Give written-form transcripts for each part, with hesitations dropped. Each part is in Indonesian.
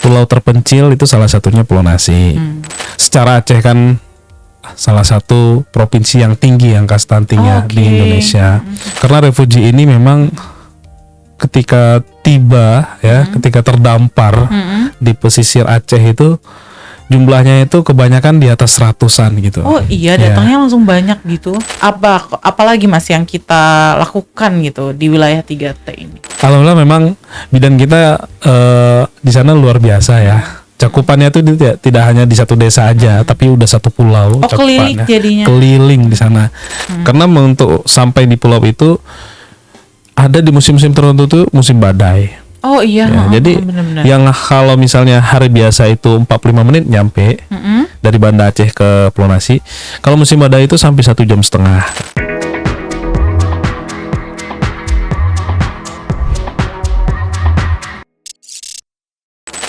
pulau terpencil itu salah satunya Pulau Nasi. Secara Aceh kan salah satu provinsi yang tinggi angka stuntingnya di Indonesia. Karena refugee ini memang ketika tiba ketika terdampar di pesisir Aceh itu jumlahnya itu kebanyakan di atas ratusan gitu. Oh iya, datangnya langsung banyak gitu. Apalagi Mas yang kita lakukan gitu di wilayah 3T ini? Alhamdulillah memang bidan kita di sana luar biasa ya. Cakupannya itu tidak hanya di satu desa aja, tapi udah satu pulau. Keliling jadinya. Keliling di sana. Karena untuk sampai di pulau itu ada di musim-musim tertentu tuh musim badai. Oh iya. Jadi bener-bener. yang kalau misalnya hari biasa itu 45 menit nyampe dari Banda Aceh ke Pulau Nasi. Kalau musim badai itu sampai 1,5 jam.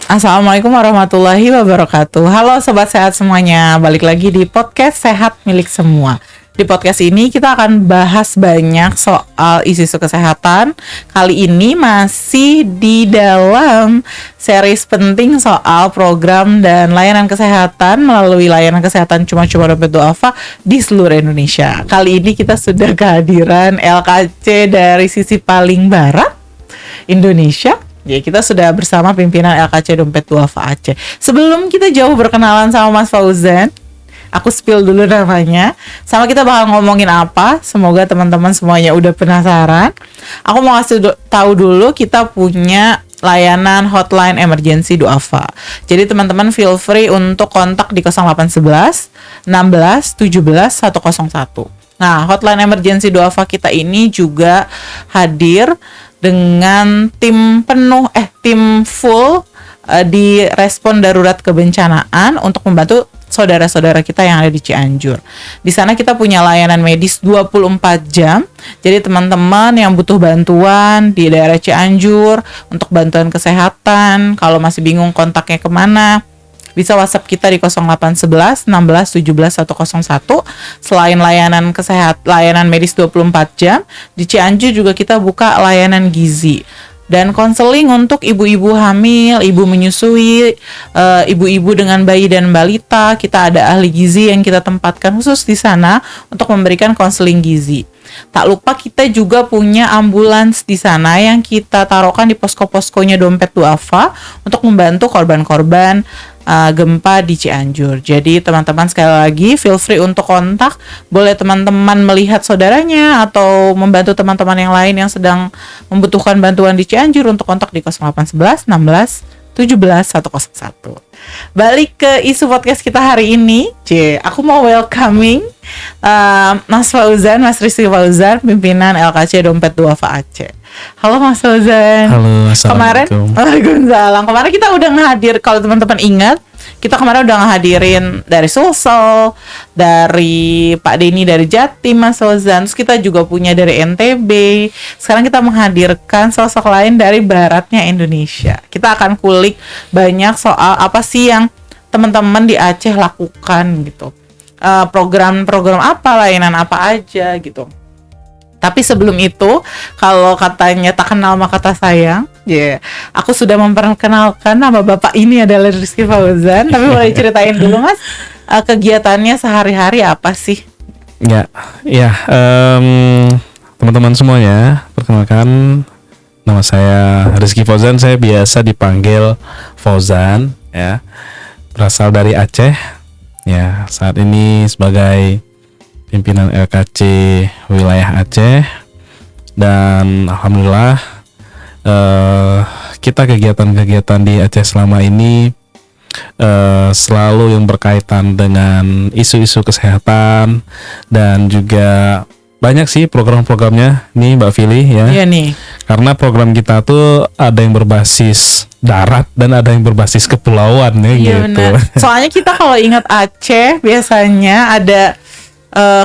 Assalamualaikum warahmatullahi wabarakatuh. Halo Sobat Sehat semuanya, balik lagi di podcast Sehat Milik Semua. Di podcast ini kita akan bahas banyak soal isu-isu kesehatan. Kali ini masih di dalam series penting soal program dan layanan kesehatan melalui layanan kesehatan Cuma-Cuma Dompet Duafa di seluruh Indonesia. Kali ini kita sudah kehadiran LKC dari sisi paling barat Indonesia. Ya, kita sudah bersama pimpinan LKC Dompet Duafa Aceh. Sebelum kita jauh berkenalan sama Mas Fauzan, aku spill dulu namanya. Sama kita bakal ngomongin apa. Semoga teman-teman semuanya udah penasaran. Aku mau kasih tahu dulu kita punya layanan hotline emergency Duafa. Jadi teman-teman feel free untuk kontak di 0811 16 17 101. Nah, hotline emergency Duafa kita ini juga hadir dengan tim full di respon darurat kebencanaan untuk membantu saudara-saudara kita yang ada di Cianjur. Di sana kita punya layanan medis 24 jam. Jadi teman-teman yang butuh bantuan di daerah Cianjur untuk bantuan kesehatan, kalau masih bingung kontaknya kemana, bisa WhatsApp kita di 0811 16 17 101. Selain layanan layanan medis 24 jam, di Cianjur juga kita buka layanan gizi dan konseling untuk ibu-ibu hamil, ibu menyusui, ibu-ibu dengan bayi dan balita. Kita ada ahli gizi yang kita tempatkan khusus di sana untuk memberikan konseling gizi. Tak lupa kita juga punya ambulans di sana yang kita taruhkan di posko-poskonya Dompet Duafa untuk membantu korban-korban gempa di Cianjur. Jadi teman-teman sekali lagi feel free untuk kontak. Boleh teman-teman melihat saudaranya atau membantu teman-teman yang lain yang sedang membutuhkan bantuan di Cianjur untuk kontak di 0811 16 17 101. Balik ke isu podcast kita hari ini. Aku mau welcoming Mas Fauzan, Mas Rizky Fauzan, pimpinan LKC Dompet Duafa Aceh. Halo Mas Fauzan. Halo, assalamualaikum. Waalaikumsalam. Kemarin kita udah ngehadir, kalau teman-teman ingat, kita kemarin udah ngehadirin dari Sulsel, dari Pak Denny dari Jatim, Mas Fauzan. Terus kita juga punya dari NTB. Sekarang kita menghadirkan sosok lain dari baratnya Indonesia. Kita akan kulik banyak soal apa sih yang teman-teman di Aceh lakukan gitu. Program-program apa, layanan apa aja gitu. Tapi sebelum itu, kalau katanya tak kenal maka tak sayang, aku sudah memperkenalkan nama Bapak ini adalah Rizky Fauzan. Tapi boleh ceritain dulu Mas, kegiatannya sehari-hari apa sih? Teman-teman semuanya, perkenalkan nama saya Rizky Fauzan. Saya biasa dipanggil Fauzan, ya. Berasal dari Aceh, ya. Saat ini sebagai pimpinan LKC wilayah Aceh, dan alhamdulillah kita kegiatan-kegiatan di Aceh selama ini selalu yang berkaitan dengan isu-isu kesehatan, dan juga banyak sih program-programnya nih Mbak Fili ya. Iya nih. Karena program kita tuh ada yang berbasis darat dan ada yang berbasis kepulauan ya. Iya, gitu. Benar. Soalnya kita kalau ingat Aceh biasanya ada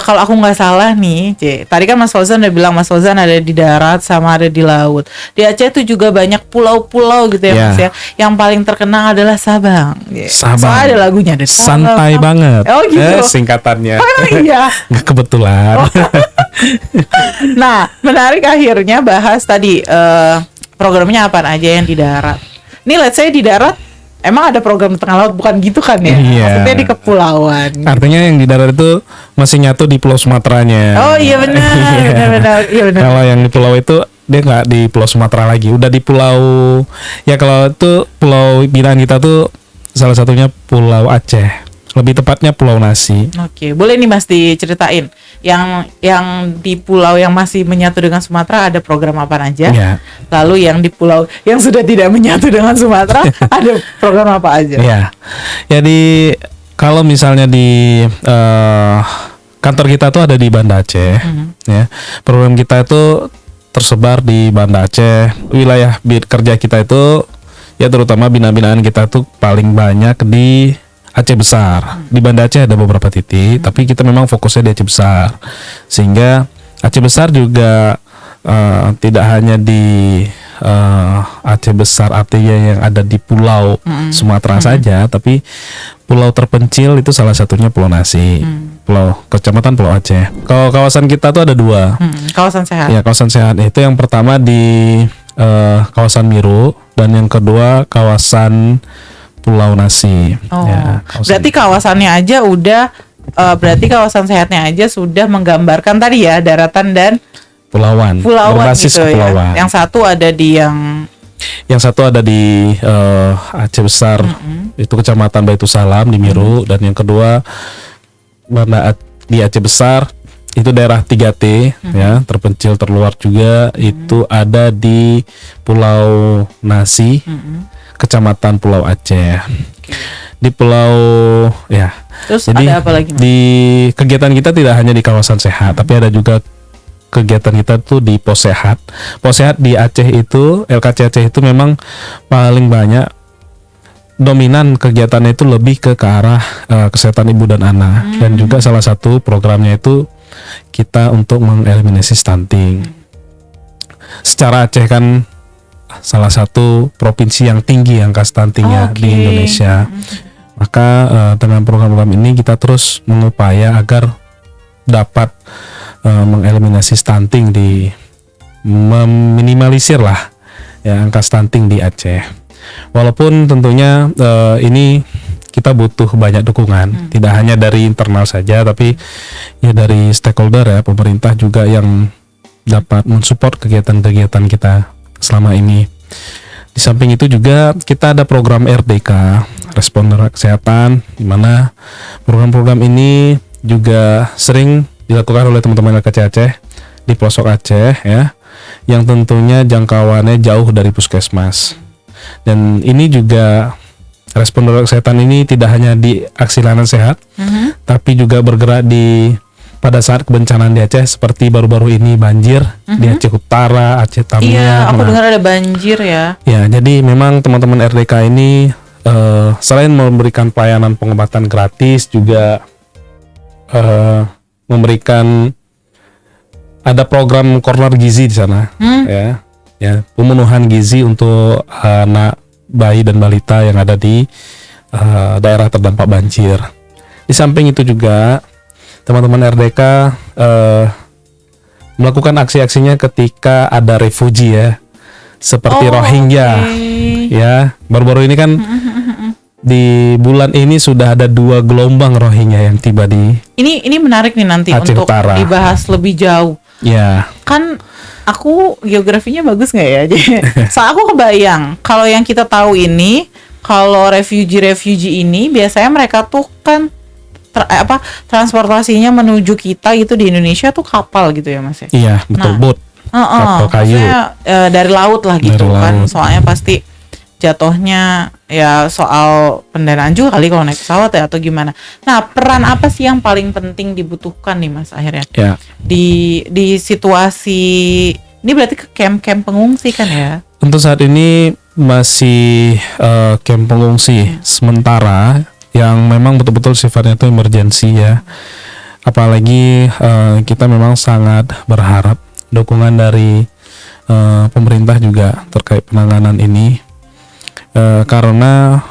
kalau aku nggak salah nih, tadi kan Mas Fauzan udah bilang Mas Fauzan ada di darat sama ada di laut. Di Aceh itu juga banyak pulau-pulau gitu ya Mas ya. Yang paling terkenal adalah Sabang. Sabang. Soalnya ada lagunya, ada santai banget. Oh gitu. Singkatannya. Oh iya. Nggak kebetulan. Nah, menarik akhirnya bahas tadi programnya apa aja yang di darat. Nih let's say di darat emang ada program di tengah laut, bukan gitu kan ya? Iya. Maksudnya di kepulauan. Artinya yang di darat itu masih nyatu di Pulau Sumateranya. Oh iya benar, iya benar. Kalau yang di pulau itu dia nggak di Pulau Sumatera lagi, udah di pulau, ya kalau itu pulau binaan kita tuh salah satunya Pulau Aceh. Lebih tepatnya Pulau Nasi. Oke, boleh nih Mas diceritain yang di pulau yang masih menyatu dengan Sumatera ada program apa aja? Ya. Lalu yang di pulau yang sudah tidak menyatu dengan Sumatera ada program apa aja? Ya. Jadi kalau misalnya di kantor kita tuh ada di Banda Aceh, ya. Program kita itu tersebar di Banda Aceh. Wilayah kerja kita itu ya terutama bina-binaan kita tuh paling banyak di Aceh Besar. Di Banda Aceh ada beberapa titik, tapi kita memang fokusnya di Aceh Besar. Sehingga Aceh Besar juga tidak hanya di Aceh Besar artinya yang ada di Pulau Sumatera saja, tapi pulau terpencil itu salah satunya Pulau Nasi, Pulau Kecamatan Pulau Aceh. Kalau kawasan kita tuh ada dua. Kawasan sehat. Ya, kawasan sehat itu yang pertama di kawasan Miru dan yang kedua kawasan Pulau Nasi. Oh, ya, berarti kawasannya aja udah, berarti kawasan sehatnya aja sudah menggambarkan tadi ya daratan dan pulauan berbasis gitu kepulauan. Ya. Yang satu ada di Yang satu ada di Aceh Besar, itu Kecamatan Baitussalam di Miru, dan yang kedua di Aceh Besar itu daerah 3T, ya, terpencil terluar juga, itu ada di Pulau Nasi, Kecamatan Pulau Aceh. Di pulau ya. Terus jadi ada apa lagi, Mas? Di kegiatan kita tidak hanya di kawasan sehat, tapi ada juga kegiatan kita tuh di pos sehat. Pos sehat di Aceh itu, LKC Aceh itu memang paling banyak dominan kegiatannya itu lebih ke arah kesehatan ibu dan anak, dan juga salah satu programnya itu kita untuk mengeliminasi stunting. Secara Aceh kan salah satu provinsi yang tinggi angka stuntingnya di Indonesia. Maka dengan program-program ini kita terus mengupaya agar dapat mengeliminasi stunting, meminimalisir lah ya angka stunting di Aceh. Walaupun tentunya ini kita butuh banyak dukungan, tidak hanya dari internal saja, tapi ya dari stakeholder ya, pemerintah juga yang dapat mensupport kegiatan-kegiatan kita selama ini. Di samping itu juga kita ada program RDK, Responder Kesehatan, di mana program-program ini juga sering dilakukan oleh teman-teman LKC Aceh di pelosok Aceh ya, yang tentunya jangkauannya jauh dari puskesmas. Dan ini juga Responder Kesehatan ini tidak hanya di aksi layanan sehat, tapi juga bergerak pada saat kebencanaan di Aceh, seperti baru-baru ini banjir di Aceh Utara, Aceh Tamiang. Iya, aku dengar ada banjir ya. Ya, jadi memang teman-teman RDK ini selain memberikan pelayanan pengobatan gratis, juga memberikan, ada program corner gizi di sana, ya, pemenuhan gizi untuk anak, bayi dan balita yang ada di daerah terdampak banjir. Di samping itu juga teman-teman RDK melakukan aksi-aksinya ketika ada refugee ya, seperti Rohingya. Ya, baru-baru ini kan di bulan ini sudah ada 2 gelombang Rohingya yang tiba di Ini menarik nih nanti Aceh untuk Utara. dibahas lebih jauh. Ya. Kan aku geografinya bagus nggak ya? So aku kebayang kalau yang kita tahu ini, kalau refugee ini biasanya mereka tuh kan transportasinya menuju kita gitu di Indonesia tuh kapal gitu ya Mas ya? Iya, betul, boat. Kapal kayu. Dari laut lah gitu Dari kan. laut. Soalnya pasti jatuhnya ya soal pendanaan juga kali kalau naik pesawat ya, atau gimana. Nah, peran apa sih yang paling penting dibutuhkan nih Mas akhirnya? Ya. Di situasi ini berarti ke camp-camp pengungsi kan ya? Untuk saat ini masih camp pengungsi sementara yang memang betul-betul sifatnya itu emergensi ya. Apalagi kita memang sangat berharap dukungan dari pemerintah juga terkait penanganan ini, karena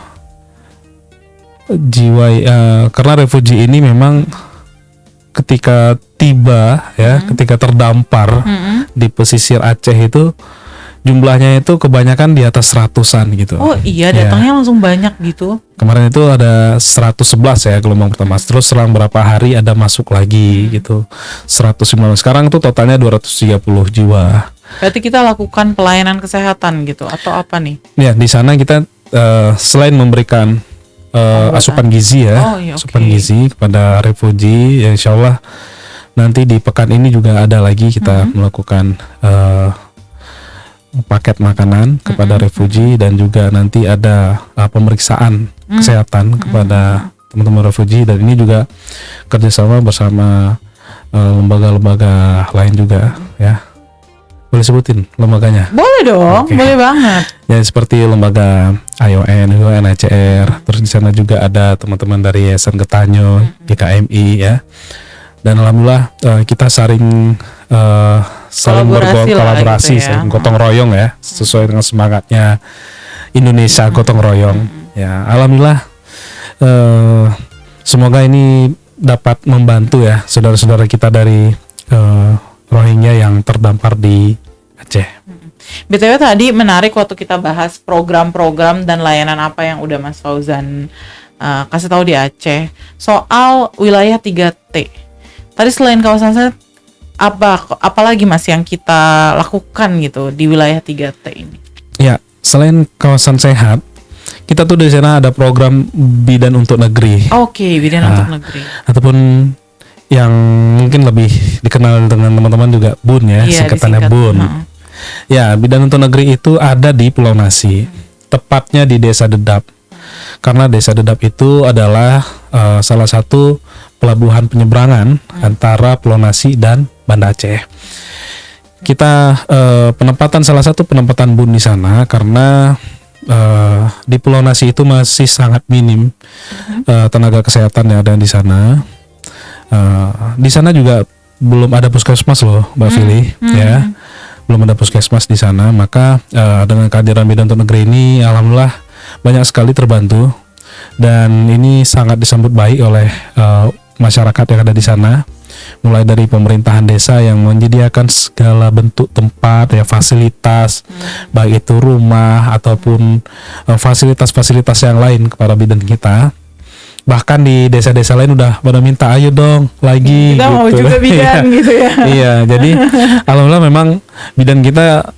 karena refugee ini memang ketika tiba ya, ketika terdampar di pesisir Aceh itu jumlahnya itu kebanyakan di atas 100-an gitu. Oh iya, datangnya langsung banyak gitu. Kemarin itu ada 111 ya gelombang pertama. Terus selang berapa hari ada masuk lagi gitu. 115. Sekarang tuh totalnya 230 jiwa. Berarti kita lakukan pelayanan kesehatan gitu atau apa nih? Ya, di sana kita selain memberikan asupan gizi ya, asupan gizi kepada refugee, ya insya Allah nanti di pekan ini juga ada lagi kita melakukan paket makanan kepada refugee dan juga nanti ada pemeriksaan kesehatan kepada teman-teman refugee, dan ini juga kerjasama bersama lembaga-lembaga lain juga ya. Boleh sebutin lembaganya? Boleh dong, boleh banget. Ya seperti lembaga ION, UNHCR, terus di sana juga ada teman-teman dari Yayasan Getanyo, GKMI ya. Dan alhamdulillah kita saling berkolaborasi, gitu ya. saling gotong royong ya, sesuai dengan semangatnya Indonesia gotong royong. Ya alhamdulillah semoga ini dapat membantu ya saudara-saudara kita dari Rohingya yang terdampar di Aceh. BTW tadi menarik waktu kita bahas program-program dan layanan apa yang udah Mas Fauzan kasih tahu di Aceh soal wilayah 3T. Tadi selain kawasan sehat, apalagi Mas yang kita lakukan gitu di wilayah 3T ini? Ya, selain kawasan sehat, kita tuh di sana ada program bidan untuk negeri. Oke, bidan untuk negeri. Ataupun yang mungkin lebih dikenal dengan teman-teman juga BUN ya, singkatannya BUN. Ya, bidan untuk negeri itu ada di Pulau Nasi, tepatnya di Desa Dedap. Karena Desa Dedap itu adalah salah satu pelabuhan penyeberangan antara Pulau Nasi dan Banda Aceh. Kita penempatan salah satu penempatan BUN di sana karena di Pulau Nasi itu masih sangat minim tenaga kesehatan yang ada di sana. Di sana juga belum ada puskesmas loh, Mbak Fili, ya, belum ada puskesmas di sana. Maka dengan kehadiran bidan untuk negeri ini, alhamdulillah banyak sekali terbantu, dan ini sangat disambut baik oleh masyarakat yang ada di sana. Mulai dari pemerintahan desa yang menyediakan segala bentuk tempat ya, fasilitas, baik itu rumah ataupun fasilitas-fasilitas yang lain kepada bidan kita. Bahkan di desa-desa lain udah pada minta ayo dong lagi kita gitu. Mau juga bidan gitu ya. Iya, jadi alhamdulillah memang bidan kita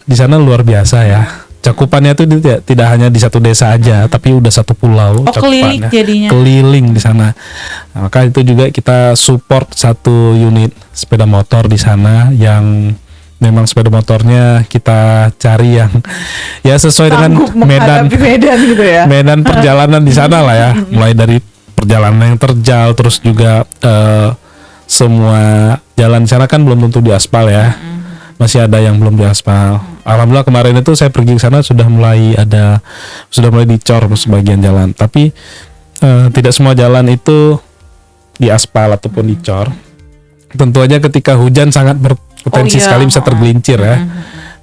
di sana luar biasa ya. Cakupannya itu tidak hanya di satu desa aja, tapi udah satu pulau cakupannya. Keliling di sana. Nah, maka itu juga kita support satu unit sepeda motor di sana yang memang sepeda motornya kita cari yang ya sesuai dengan medan gitu ya. Medan perjalanan di sana lah ya. Mulai dari perjalanan yang terjal, terus juga semua jalan di sana kan belum tentu diaspal ya. Masih ada yang belum diaspal. Alhamdulillah kemarin itu saya pergi ke sana sudah mulai dicor sebagian jalan. Tapi tidak semua jalan itu diaspal ataupun dicor. Tentu aja ketika hujan sangat berpotensi sekali bisa tergelincir ya.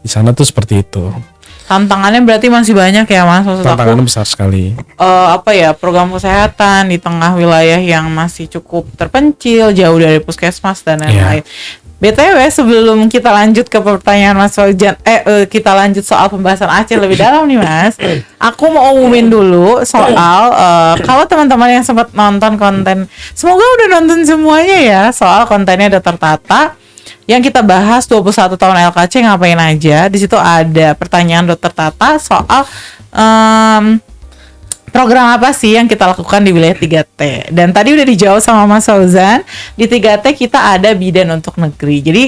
Di sana tuh seperti itu. Tantangannya berarti masih banyak ya Mas. Maksud tantangannya besar sekali. Program kesehatan di tengah wilayah yang masih cukup terpencil, jauh dari puskesmas dan lain-lain. BTW sebelum kita lanjut ke pertanyaan Mas Fauzan, kita lanjut soal pembahasan Aceh lebih dalam nih Mas. Aku mau umumin dulu soal kalau teman-teman yang sempat nonton konten, semoga udah nonton semuanya ya, soal kontennya udah tertata. Yang kita bahas 21 tahun LKC ngapain aja. Di situ ada pertanyaan Dr. Tata soal program apa sih yang kita lakukan di wilayah 3T. Dan tadi udah dijawab sama Mas Fauzan. Di 3T kita ada bidan untuk negeri. Jadi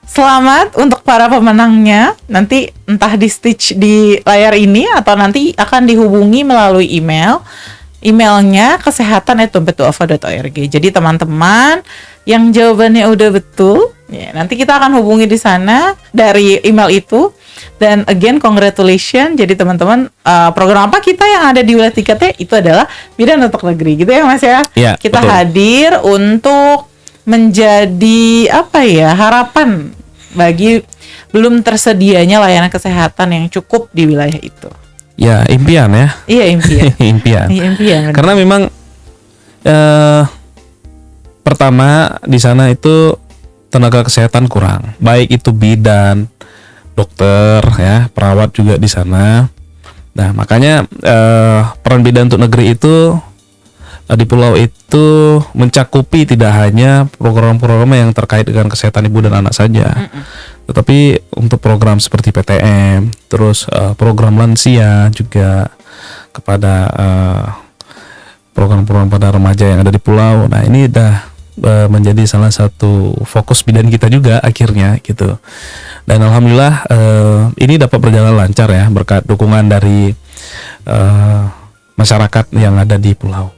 selamat untuk para pemenangnya. Nanti entah di stitch di layar ini atau nanti akan dihubungi melalui email. Emailnya kesehatan@dompetduafa.org. Jadi teman-teman yang jawabannya udah betul, ya, nanti kita akan hubungi di sana dari email itu. Dan again congratulations. Jadi teman-teman, program apa kita yang ada di wilayah 3T itu adalah bidan untuk negeri gitu ya Mas ya. Ya, kita betul. Hadir untuk menjadi harapan bagi belum tersedianya layanan kesehatan yang cukup di wilayah itu. Ya, impian ya. Iya, impian. impian. Iya, impian. Karena memang pertama di sana itu tenaga kesehatan kurang, baik itu bidan, dokter ya, perawat juga di sana. Nah, makanya peran bidan untuk negeri itu di pulau itu mencakupi tidak hanya program-program yang terkait dengan kesehatan ibu dan anak saja, tetapi untuk program seperti PTM, terus program lansia juga kepada program-program pada remaja yang ada di pulau. Nah, ini udah menjadi salah satu fokus bidan kita juga akhirnya gitu. Dan alhamdulillah ini dapat berjalan lancar ya berkat dukungan dari masyarakat yang ada di pulau.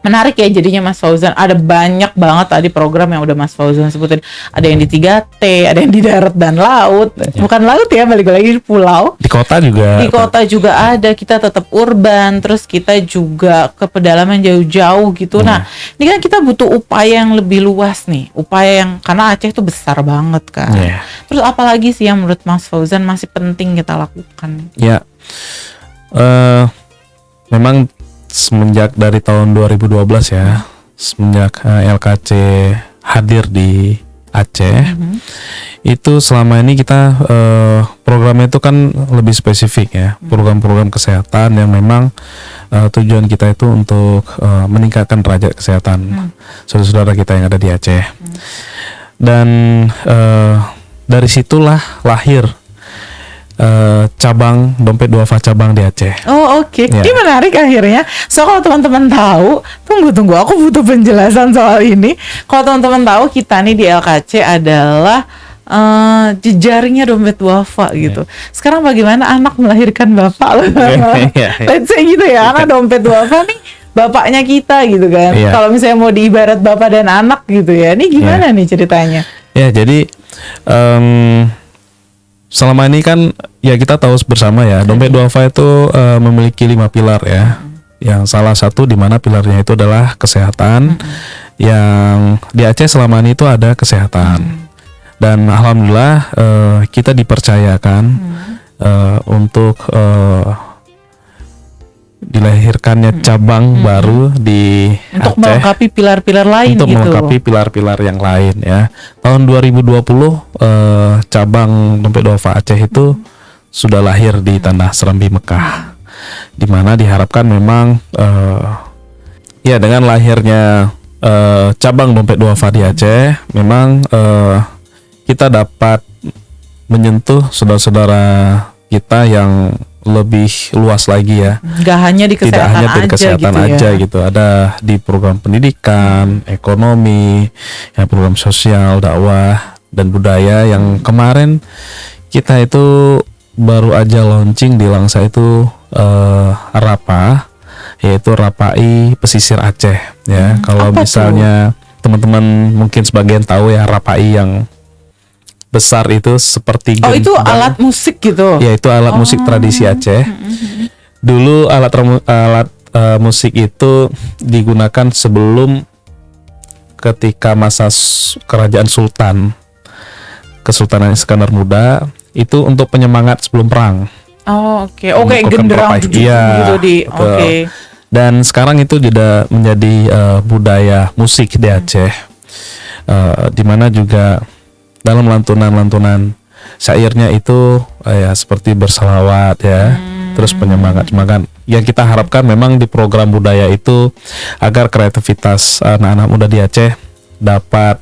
Menarik ya jadinya Mas Fauzan, ada banyak banget tadi program yang udah Mas Fauzan sebutin. Ada yang di 3T, ada yang di darat dan laut. Bukan laut ya, balik lagi di pulau. Di kota juga. Di kota juga ada, kita tetap urban, terus kita juga ke pedalaman jauh-jauh gitu. Nah, ini kan kita butuh upaya yang lebih luas nih. Upaya yang, karena Aceh itu besar banget kan. Terus apalagi sih yang menurut Mas Fauzan masih penting kita lakukan? Ya, memang semenjak dari tahun 2012 ya, semenjak LKC hadir di Aceh, itu selama ini kita programnya itu kan lebih spesifik ya, program-program kesehatan yang memang tujuan kita itu untuk meningkatkan derajat kesehatan saudara-saudara kita yang ada di Aceh. Dan dari situlah lahir cabang Dompet Duafa cabang di Aceh. Oh oke. Ini menarik akhirnya. So kalau teman-teman tahu, tunggu aku butuh penjelasan soal ini. Kalau teman-teman tahu, kita nih di LKC adalah jejaringnya Dompet Duafa gitu. Sekarang bagaimana anak melahirkan bapak loh. Let's say gitu ya, anak Dompet Duafa nih bapaknya kita gitu kan. Kalau misalnya mau diibarat bapak dan anak gitu ya. Ini gimana nih ceritanya? Ya jadi selama ini kan ya kita tahu bersama ya, Dompet Duafa itu memiliki 5 pilar ya. Yang salah satu di mana pilarnya itu adalah kesehatan. Yang di Aceh selama ini itu ada kesehatan. Dan alhamdulillah kita dipercayakan untuk dilahirkannya cabang baru di untuk Aceh, melengkapi pilar-pilar lain untuk gitu. melengkapi pilar-pilar yang lain ya. Tahun 2020 cabang Dompet Duafa Aceh itu sudah lahir di tanah Serambi Mekah, di mana diharapkan memang ya dengan lahirnya cabang Dompet Duafa di Aceh, memang kita dapat menyentuh saudara-saudara kita yang lebih luas lagi ya. Gak hanya di kesehatan, tidak hanya di kesehatan aja ya. gitu. Ada di program pendidikan, ekonomi, ya program sosial, dakwah dan budaya yang kemarin kita itu baru aja launching di Langsa itu RAPA, yaitu Rapai Pesisir Aceh ya. Kalau misalnya teman-teman mungkin sebagian tahu ya, Rapai yang besar itu seperti gendang. Itu alat musik gitu. Ya, itu alat musik tradisi Aceh. Dulu alat musik itu digunakan sebelum ketika masa kerajaan Sultan, Kesultanan Iskandar Muda, itu untuk penyemangat sebelum perang. Oh, oke. Oke, genderang gitu di. Oke. Dan sekarang itu tidak menjadi budaya musik di Aceh. Di mana juga dalam lantunan-lantunan syairnya itu ya seperti berselawat ya, terus penyemangat yang kita harapkan memang di program budaya itu agar kreativitas anak-anak muda di Aceh dapat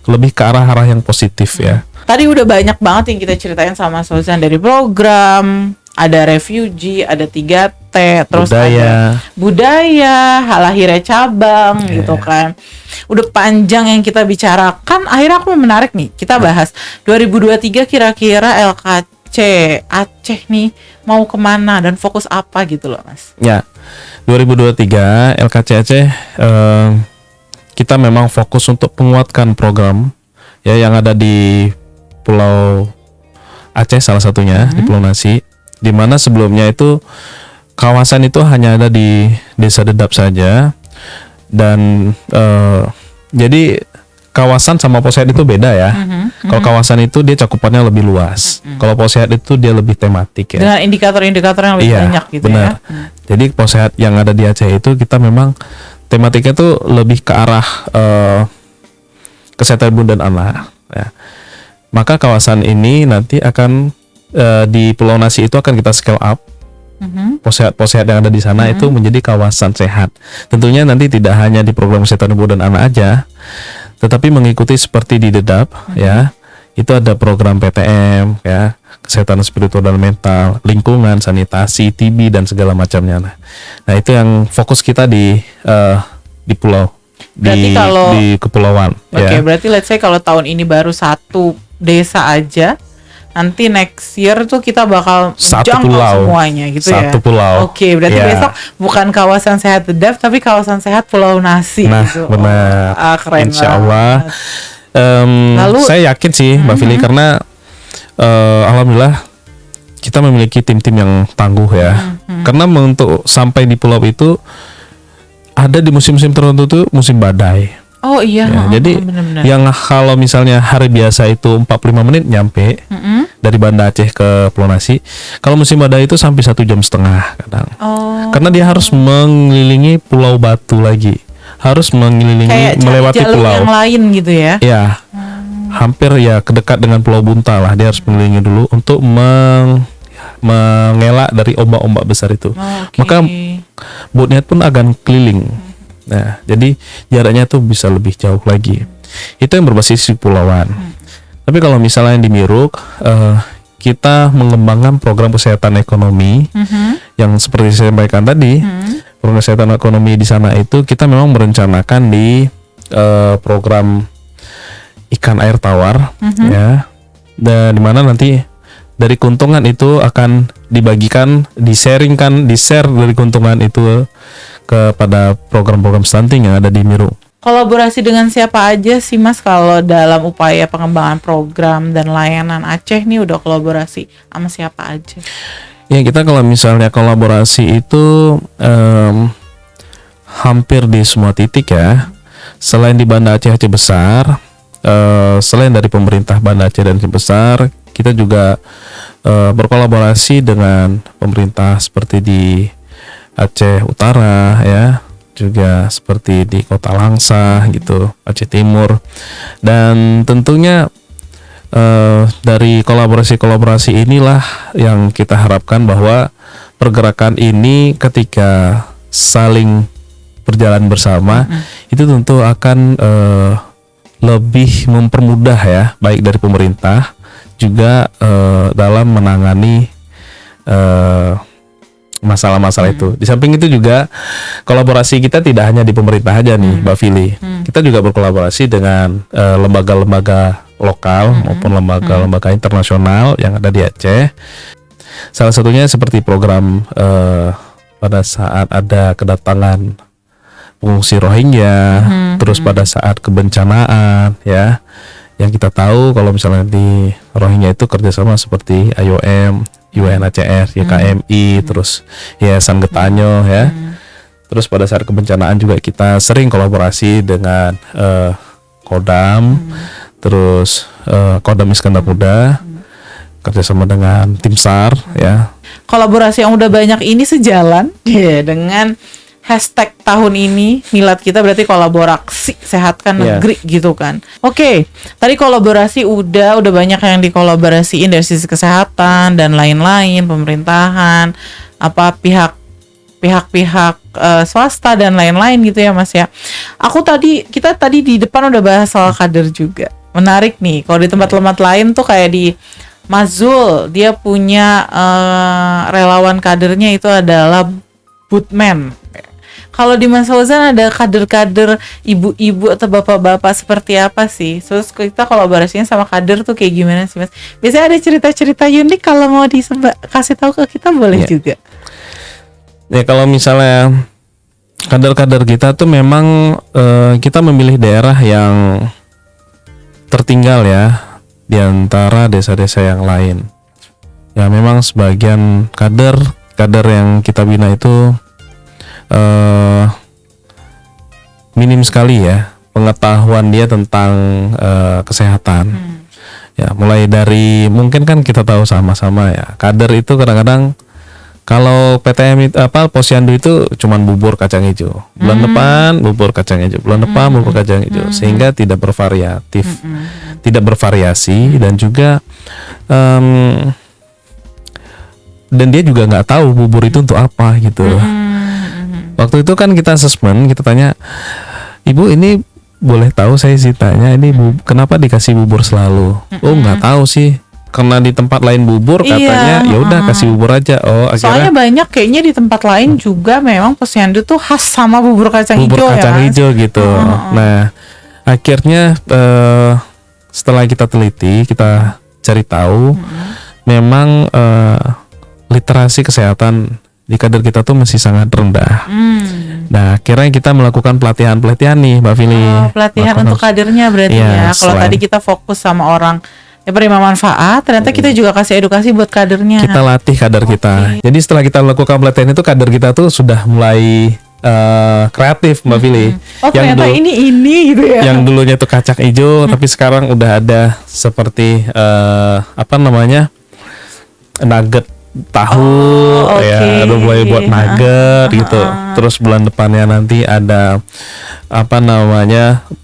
lebih ke arah-arah yang positif ya. Tadi udah banyak banget yang kita ceritain sama Mas Fauzan, dari program, ada refugee, ada 3T, terus ada budaya, lahirnya cabang gitu kan. Udah panjang yang kita bicarakan. Akhirnya aku menarik nih, kita bahas 2023 kira-kira LKC Aceh nih mau kemana dan fokus apa gitu loh Mas. Ya, 2023 LKC Aceh kita memang fokus untuk menguatkan program ya yang ada di Pulau Aceh, salah satunya di Pulau Nasi, di mana sebelumnya itu kawasan itu hanya ada di Desa Dedap saja. Dan jadi kawasan sama Posehat itu beda ya. Kalau kawasan itu dia cakupannya lebih luas. Kalau Posehat itu dia lebih tematik ya. Dengan indikator-indikator yang lebih banyak gitu benar. Ya. Jadi Posehat yang ada di Aceh itu kita memang tematiknya tuh lebih ke arah kesehatan ibu dan anak. Ya. maka kawasan ini nanti akan di Pulau Nasi itu akan kita scale up. Posyandu-posyandu yang ada di sana itu menjadi kawasan sehat. Tentunya nanti tidak hanya di program kesehatan ibu dan anak aja, tetapi mengikuti seperti di Dedap ya. Itu ada program PTM ya, kesehatan spiritual dan mental, lingkungan, sanitasi, TB dan segala macamnya. Nah, itu yang fokus kita di pulau. Berarti di kepulauan. Oke, berarti let's say kalau tahun ini baru satu desa aja, nanti next year tuh kita bakal satu pulau semuanya gitu ya. Satu pulau. Oke, berarti besok bukan kawasan sehat Dedap tapi kawasan sehat Pulau Nasi. Nah, gitu. benar. Keren Insya Allah. Lalu, saya yakin sih Mbak Fili karena alhamdulillah kita memiliki tim-tim yang tangguh ya. Karena untuk sampai di pulau itu ada di musim-musim tertentu tuh musim badai. Oh iya, jadi bener-bener. Yang kalau misalnya hari biasa itu 45 menit nyampe dari Banda Aceh ke Pulau Nasi, kalau musim badai itu sampai 1,5 jam kadang. Karena dia harus mengelilingi Pulau Batu lagi, harus mengelilingi kayak melewati jalur pulau yang lain gitu ya. Ya, hampir ya kedekat dengan Pulau Bunta lah, dia harus mengelilingi dulu untuk mengelak dari ombak-ombak besar itu. Maka boatnya pun akan keliling. Nah, jadi jaraknya tuh bisa lebih jauh lagi. Itu yang berbasis kepulauan. Tapi kalau misalnya yang di Miruk, kita mengembangkan program kesehatan ekonomi yang seperti saya sampaikan tadi. Program kesehatan ekonomi di sana itu kita memang merencanakan di program ikan air tawar, ya, dan dimana nanti dari keuntungan itu akan dibagikan, di-share dari keuntungan itu kepada program-program stunting yang ada di Miru. Kolaborasi dengan siapa aja sih Mas kalau dalam upaya pengembangan program dan layanan Aceh nih udah kolaborasi sama siapa aja? Ya, kita kalau misalnya kolaborasi itu hampir di semua titik ya. Selain di Banda Aceh Besar, selain dari pemerintah Banda Aceh dan Aceh Besar, kita juga berkolaborasi dengan pemerintah seperti di Aceh Utara ya, juga seperti di Kota Langsa gitu, Aceh Timur. Dan tentunya dari kolaborasi inilah yang kita harapkan bahwa pergerakan ini ketika saling berjalan bersama itu tentu akan lebih mempermudah ya, baik dari pemerintah juga dalam menangani masalah-masalah itu. Di samping itu juga kolaborasi kita tidak hanya di pemerintah aja nih, Mbak Fili. Kita juga berkolaborasi dengan lembaga-lembaga lokal maupun lembaga-lembaga internasional yang ada di Aceh. Salah satunya seperti program pada saat ada kedatangan pengungsi Rohingya, terus pada saat kebencanaan ya, yang kita tahu kalau misalnya di Rohingya itu kerjasama seperti IOM, UNHCR, YKMI, terus Yayasan Getanyo ya. Terus pada saat kebencanaan juga kita sering kolaborasi dengan Kodam, terus Kodam Iskandar Muda, kerjasama dengan Tim SAR ya. Kolaborasi yang udah banyak ini sejalan dengan hashtag tahun ini milad kita, berarti kolaborasi sehatkan negeri gitu kan. Oke, tadi kolaborasi udah banyak yang dikolaborasiin dari sisi kesehatan dan lain-lain, pemerintahan, pihak-pihak swasta dan lain-lain gitu ya Mas ya. Kita tadi di depan udah bahas soal kader juga. Menarik nih, kalau di tempat-tempat lain tuh kayak di Mazul, dia punya relawan kadernya itu adalah Bootman. Kalau di Mas Fauzan ada kader-kader ibu-ibu atau bapak-bapak seperti apa sih? Terus kita kolaborasinya sama kader tuh kayak gimana sih Mas? Biasanya ada cerita-cerita unik, kalau mau kasih tahu ke kita boleh juga. Ya, kalau misalnya kader-kader kita tuh memang kita memilih daerah yang tertinggal ya di antara desa-desa yang lain. Ya, memang sebagian kader yang kita bina itu minim sekali ya pengetahuan dia tentang kesehatan. Ya, mulai dari mungkin kan kita tahu sama-sama ya, kader itu kadang-kadang kalau PTM itu posyandu itu cuman bubur kacang hijau. Bulan depan bubur kacang hijau, bulan depan bubur kacang hijau, sehingga tidak bervariatif. tidak bervariasi dan juga dan dia juga nggak tahu bubur itu untuk apa gitu. Waktu itu kan kita assessment, kita tanya, Ibu ini boleh tahu saya sih tanya ini kenapa dikasih bubur selalu? Oh nggak tahu sih. Karena di tempat lain bubur katanya ya udah kasih bubur aja. Oh akhirnya soalnya banyak kayaknya di tempat lain juga memang posyandu tuh khas sama bubur kacang hijau ya. Bubur kacang hijau gitu. Nah akhirnya setelah kita teliti, kita cari tahu, memang literasi kesehatan di kader kita tuh masih sangat rendah. Nah akhirnya kita melakukan pelatihan nih Mbak Fili. Pelatihan untuk kadernya berarti ya. Kalau tadi kita fokus sama orang penerima manfaat, ternyata kita juga kasih edukasi buat kadernya. Kita latih kader kita. Jadi setelah kita melakukan pelatihan itu, kader kita tuh sudah mulai kreatif Mbak Fili. Oh yang ternyata ini gitu ya. Yang dulunya tuh kacang hijau, tapi sekarang udah ada seperti nugget tahu ya, udah mulai buat nugget gitu. Terus bulan depannya nanti ada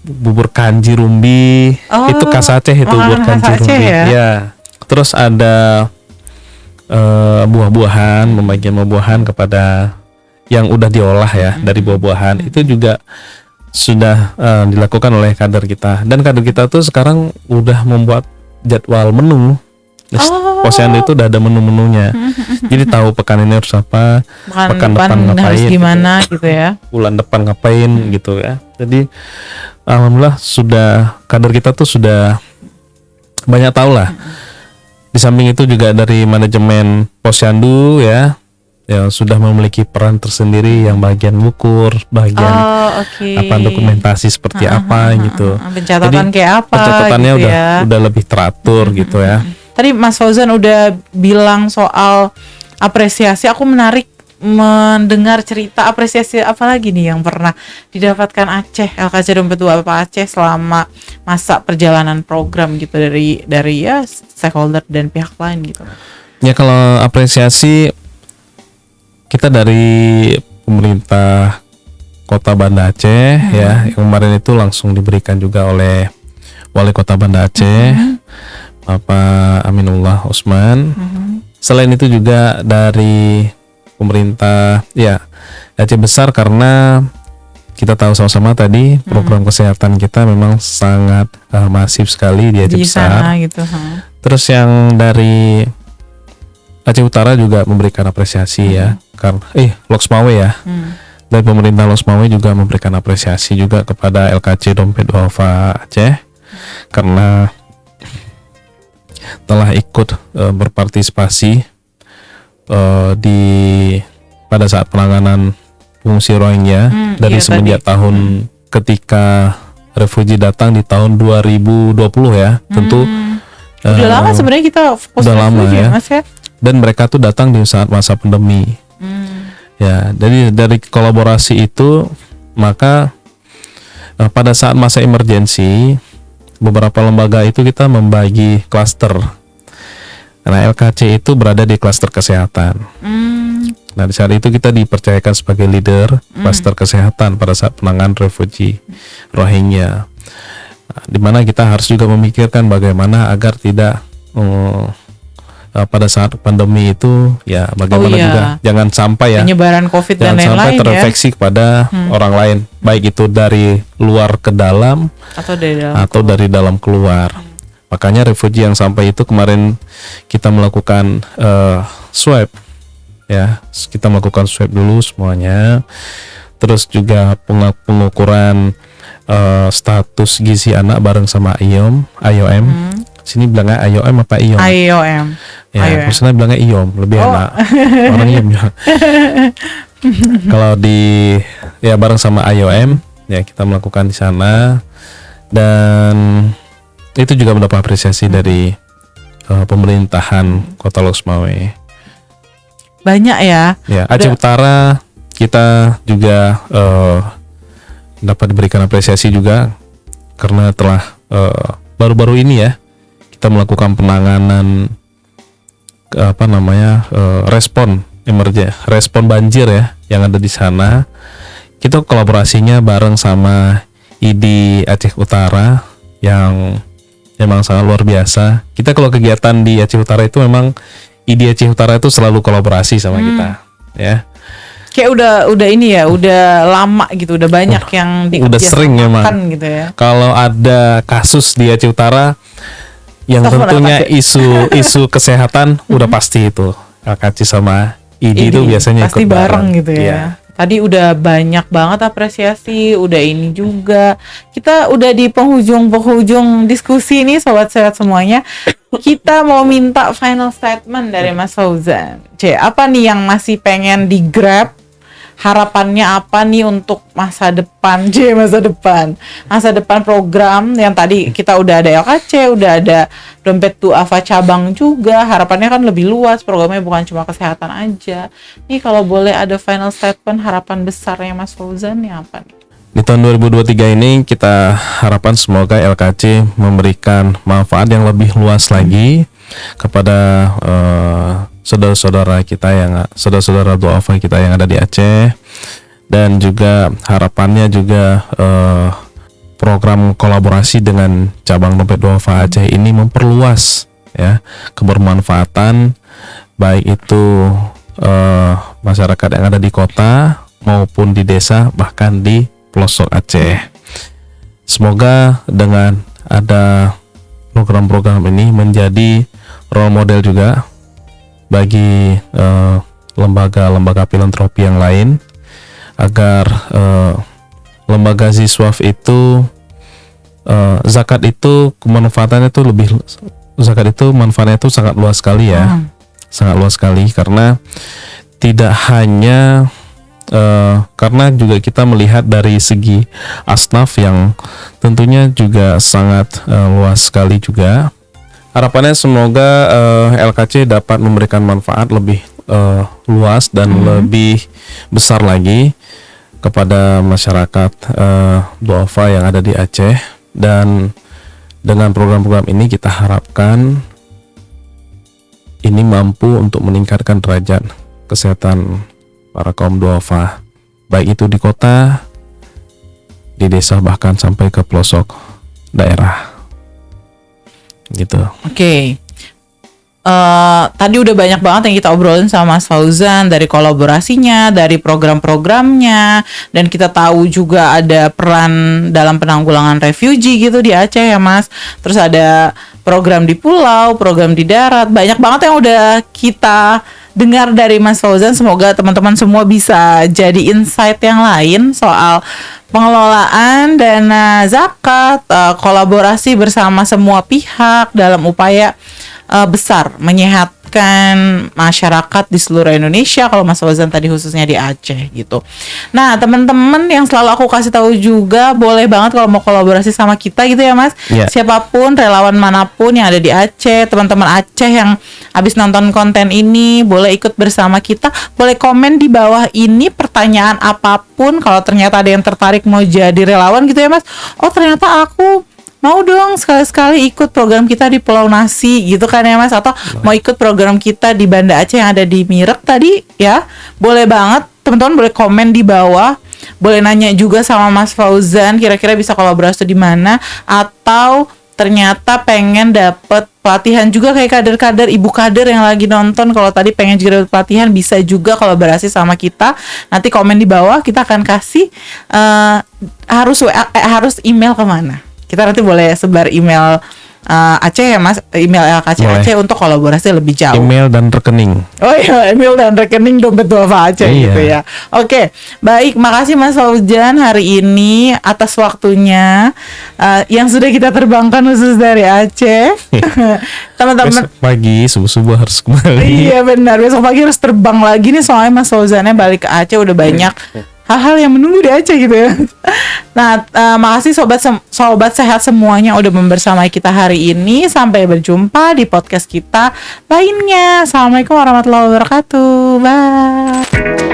bubur kanji rumbi. Itu khas Aceh itu buat kanji rumbi. Ya. Terus ada buah-buahan, pembagian buah-buahan kepada yang udah diolah ya dari buah-buahan. Itu juga sudah dilakukan oleh kader kita. Dan kader kita tuh sekarang udah membuat jadwal menu. Posyandu itu udah ada menu-menunya. Jadi tahu pekan ini harus apa, pekan depan ngapain, harus gimana gitu ya. Bulan depan ngapain gitu ya. Jadi alhamdulillah sudah kader kita tuh sudah banyak tahu lah. Di samping itu juga dari manajemen posyandu ya sudah memiliki peran tersendiri yang bagian ukur, bagian dokumentasi seperti apa gitu. Pencatatan kayak apa? Pencatatannya gitu udah lebih teratur gitu ya. Tadi Mas Fauzan udah bilang soal apresiasi. Aku menarik mendengar cerita apresiasi apa lagi nih yang pernah didapatkan Aceh, LKC Dompet Dua Bapak Aceh selama masa perjalanan program gitu dari ya stakeholder dan pihak lain gitu. Ya kalau apresiasi kita dari pemerintah Kota Banda Aceh ya, yang kemarin itu langsung diberikan juga oleh Wali Kota Banda Aceh. Bapak Aminullah Usman. Selain itu juga dari pemerintah ya Aceh besar, karena kita tahu sama-sama tadi program kesehatan kita memang sangat masif sekali di Aceh besar. Gitu, Terus yang dari Aceh Utara juga memberikan apresiasi ya, karena Loksmawe ya. Dari pemerintah Loksmawe juga memberikan apresiasi juga kepada LKC Dompet Duafa Aceh karena telah ikut berpartisipasi pada saat penanganan pengungsi Rohingya dari semenjak tahun ketika refugi datang di tahun 2020 ya. Tentu udah lama sebenarnya kita fokus udah lama ya. Mas ya. Dan mereka tuh datang di saat masa pandemi. Ya, jadi dari kolaborasi itu maka pada saat masa emergensi beberapa lembaga itu kita membagi klaster. Karena LKC itu berada di klaster kesehatan. Nah di saat itu kita dipercayakan sebagai leader klaster kesehatan pada saat penanganan refugi Rohingya. Di mana kita harus juga memikirkan bagaimana agar tidak pada saat pandemi itu ya bagaimana juga jangan sampai penyebaran COVID dan lain-lain sampai terinfeksi kepada orang lain, baik itu dari luar ke dalam atau dari dalam keluar. Makanya refugi yang sampai itu kemarin kita melakukan swab ya, kita melakukan swab dulu semuanya. Terus juga pengukuran status gizi anak bareng sama IOM. Sini bilangnya IOM apa IOM? IOM. Ya, maksudnya bilangnya IOM lebih enak. Orang IOM bilang. Kalau bareng sama IOM ya kita melakukan di sana, dan itu juga mendapat apresiasi dari pemerintahan Kota Loksmawe. Banyak ya. Ya, Aceh Utara kita juga dapat diberikan apresiasi juga karena telah baru-baru ini ya kita melakukan penanganan respon banjir ya yang ada di sana. Kita kolaborasinya bareng sama ID Aceh Utara yang memang sangat luar biasa. Kita kalau kegiatan di Aceh Utara itu memang ID Aceh Utara itu selalu kolaborasi sama kita, ya. Kayak udah ini ya, udah lama gitu, udah banyak yang udah sering memang gitu ya. Kalau ada kasus di Aceh Utara yang tentunya isu kesehatan udah pasti itu LKC sama ID itu biasanya pasti ikut bareng gitu ya. Iya. Tadi udah banyak banget apresiasi, udah ini juga. Kita udah di penghujung diskusi nih sobat sehat semuanya. Kita mau minta final statement dari Mas Fauzan. Apa nih yang masih pengen di grab? Harapannya apa nih untuk masa depan masa depan program yang tadi kita udah ada LKC, udah ada Dompet Duafa cabang juga, harapannya kan lebih luas, programnya bukan cuma kesehatan aja. Nih kalau boleh ada final statement, harapan besarnya Mas Fauzan nih apa nih? Di tahun 2023 ini kita harapkan semoga LKC memberikan manfaat yang lebih luas lagi kepada saudara-saudara duafa kita yang ada di Aceh, dan juga harapannya juga program kolaborasi dengan cabang Dompet Duafa Aceh ini memperluas ya kebermanfaatan, baik itu masyarakat yang ada di kota maupun di desa, bahkan di pelosok Aceh. Semoga dengan ada program-program ini menjadi role model juga bagi lembaga-lembaga filantropi yang lain, agar lembaga Ziswaf itu zakat itu manfaatnya itu sangat luas sekali ya. Sangat luas sekali karena tidak hanya karena juga kita melihat dari segi asnaf yang tentunya juga sangat luas sekali juga. Harapannya semoga LKC dapat memberikan manfaat lebih luas dan lebih besar lagi kepada masyarakat duafa yang ada di Aceh, dan dengan program-program ini kita harapkan ini mampu untuk meningkatkan derajat kesehatan para kaum duafa, baik itu di kota, di desa, bahkan sampai ke pelosok daerah gitu. Oke. Tadi udah banyak banget yang kita obrolin sama Mas Fauzan, dari kolaborasinya, dari program-programnya, dan kita tahu juga ada peran dalam penanggulangan refugee gitu di Aceh ya Mas. Terus ada program di pulau, program di darat, banyak banget yang udah kita dengar dari Mas Fauzan. Semoga teman-teman semua bisa jadi insight yang lain soal pengelolaan dana zakat, kolaborasi bersama semua pihak dalam upaya besar menyehatkan masyarakat di seluruh Indonesia. Kalau Mas Fauzan tadi khususnya di Aceh gitu. Nah teman-teman yang selalu aku kasih tahu juga, boleh banget kalau mau kolaborasi sama kita gitu ya Mas. Siapapun, relawan manapun yang ada di Aceh, teman-teman Aceh yang habis nonton konten ini boleh ikut bersama kita. Boleh komen di bawah ini pertanyaan apapun. Kalau ternyata ada yang tertarik mau jadi relawan gitu ya Mas. Oh ternyata aku mau dong sekali-sekali ikut program kita di Pulau Nasi gitu kan ya Mas, atau mau ikut program kita di Banda Aceh yang ada di Mirek tadi ya, boleh banget teman-teman, boleh komen di bawah, boleh nanya juga sama Mas Fauzan kira-kira bisa kolaborasi di mana, atau ternyata pengen dapet pelatihan juga kayak kader-kader, ibu kader yang lagi nonton, kalau tadi pengen juga dapet pelatihan bisa juga kolaborasi sama kita. Nanti komen di bawah, kita akan kasih harus email kemana. Kita nanti boleh sebar email Aceh ya Mas, email LKC Aceh untuk kolaborasi lebih jauh. Email dan rekening. Oh iya, email dan rekening Dompet Duafa Aceh gitu ya. Oke, baik, makasih Mas Fauzan hari ini atas waktunya yang sudah kita terbangkan khusus dari Aceh. Teman-teman, besok pagi subuh-subuh harus kembali. Iya benar, besok pagi harus terbang lagi nih, soalnya Mas Fauzannya balik ke Aceh, udah banyak hal-hal yang menunggu di Aceh gitu ya. Nah, makasih sobat sehat semuanya udah membersamai kita hari ini. Sampai berjumpa di podcast kita lainnya. Assalamualaikum warahmatullahi wabarakatuh. Bye.